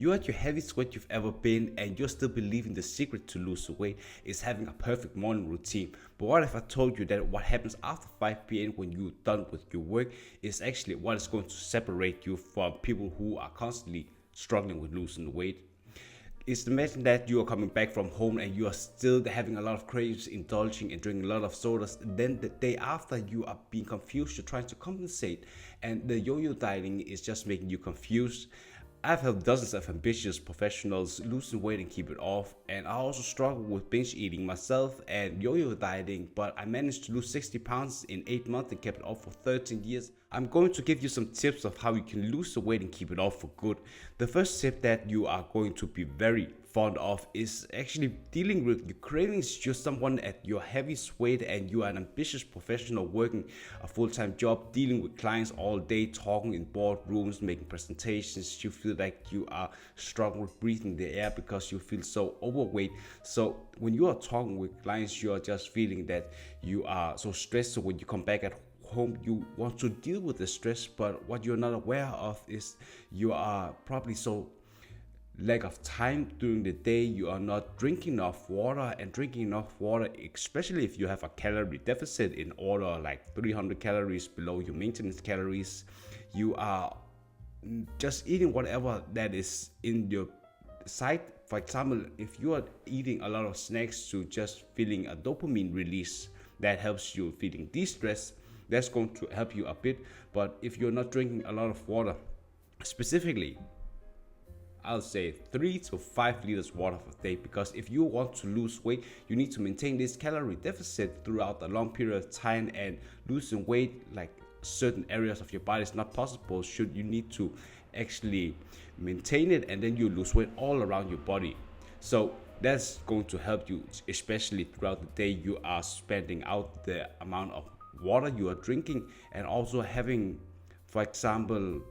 You're at your heaviest weight you've ever been, and you're still believing the secret to lose weight is having a perfect morning routine. But what if I told you that what happens after 5 p.m. when you're done with your work is actually what is going to separate you from people who are constantly struggling with losing weight? Is imagine that you are coming back from home and you are still having a lot of cravings, indulging and drinking a lot of sodas. Then the day after, you are being confused, you're trying to compensate, and the yo-yo dieting is just making you confused. I've helped dozens of ambitious professionals lose weight and keep it off, and I also struggle with binge eating myself and yo-yo dieting, but I managed to lose 60 pounds in 8 months and kept it off for 13 years. I'm going to give you some tips of how you can lose the weight and keep it off for good. The first tip that you are going to be very fond of is actually dealing with your cravings. You're someone at your heaviest weight and you are an ambitious professional working a full-time job, dealing with clients all day, talking in boardrooms, making presentations. You feel like you are struggling with breathing the air because you feel so overweight. So when you are talking with clients, you are just feeling that you are so stressed. So when you come back at home, you want to deal with the stress, but what you're not aware of is you are probably so lack of time during the day. You are not drinking enough water, and drinking enough water, especially if you have a calorie deficit in order like 300 calories below your maintenance calories, you are just eating whatever that is in your sight. For example, if you are eating a lot of snacks to just feeling a dopamine release that helps you feeling de-stress, that's going to help you a bit. But if you're not drinking a lot of water, specifically I'll say 3 to 5 liters water per day, because if you want to lose weight, you need to maintain this calorie deficit throughout a long period of time, and losing weight like certain areas of your body is not possible should you need to actually maintain it, and then you lose weight all around your body. So that's going to help you, especially throughout the day. You are spending out the amount of water you are drinking, and also having, for example,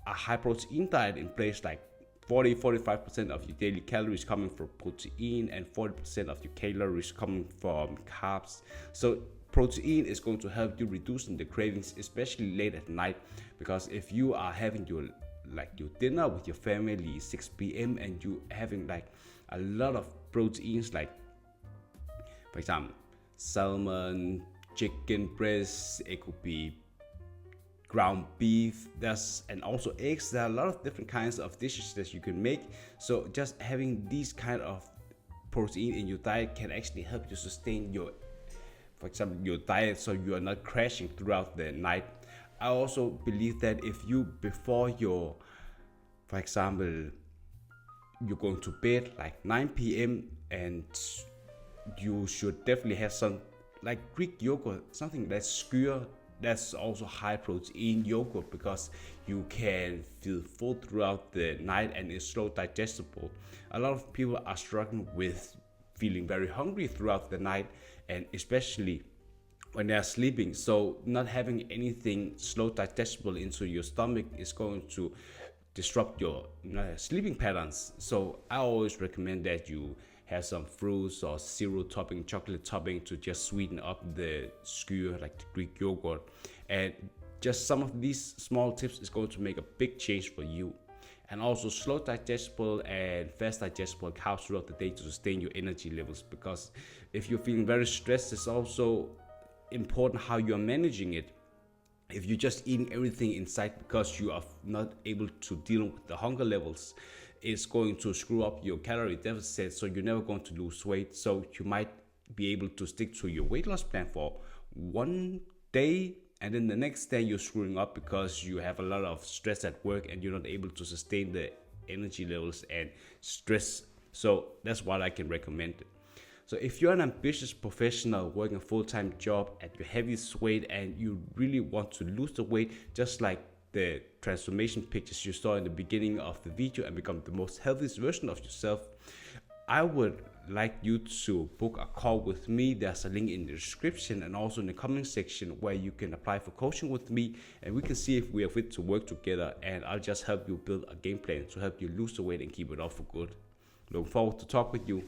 a high protein diet in place, like 40-45% of your daily calories coming from protein and 40% of your calories coming from carbs. So protein is going to help you reducing the cravings, especially late at night, because if you are having your dinner with your family 6 p.m. and you having like a lot of proteins, like for example salmon, chicken breast, it could be ground beef, and also eggs. There are a lot of different kinds of dishes that you can make. So just having these kind of protein in your diet can actually help you sustain your, for example, your diet, so you are not crashing throughout the night. I also believe that if you, before your, for example, you're going to bed like 9 p.m. and you should definitely have some like Greek yogurt, something that's skyr, that's also high protein yogurt, because you can feel full throughout the night and it's slow digestible. A lot of people are struggling with feeling very hungry throughout the night, and especially when they're sleeping. So not having anything slow digestible into your stomach is going to disrupt your sleeping patterns. So I always recommend that you have some fruits or cereal topping, chocolate topping, to just sweeten up the skyr, like the Greek yogurt. And just some of these small tips is going to make a big change for you. And also slow digestible and fast digestible carbs throughout the day to sustain your energy levels, because if you're feeling very stressed, it's also important how you're managing it. If you're just eating everything inside because you are not able to deal with the hunger levels, it's going to screw up your calorie deficit, so you're never going to lose weight. So you might be able to stick to your weight loss plan for one day, and then the next day you're screwing up because you have a lot of stress at work and you're not able to sustain the energy levels and stress. So that's what I can recommend. So if you're an ambitious professional working a full-time job at your heaviest weight and you really want to lose the weight, just like the transformation pictures you saw in the beginning of the video, and become the most healthiest version of yourself, I would like you to book a call with me. There's a link in the description and also in the comment section where you can apply for coaching with me, and we can see if we are fit to work together, and I'll just help you build a game plan to help you lose the weight and keep it off for good. Looking forward to talk with you.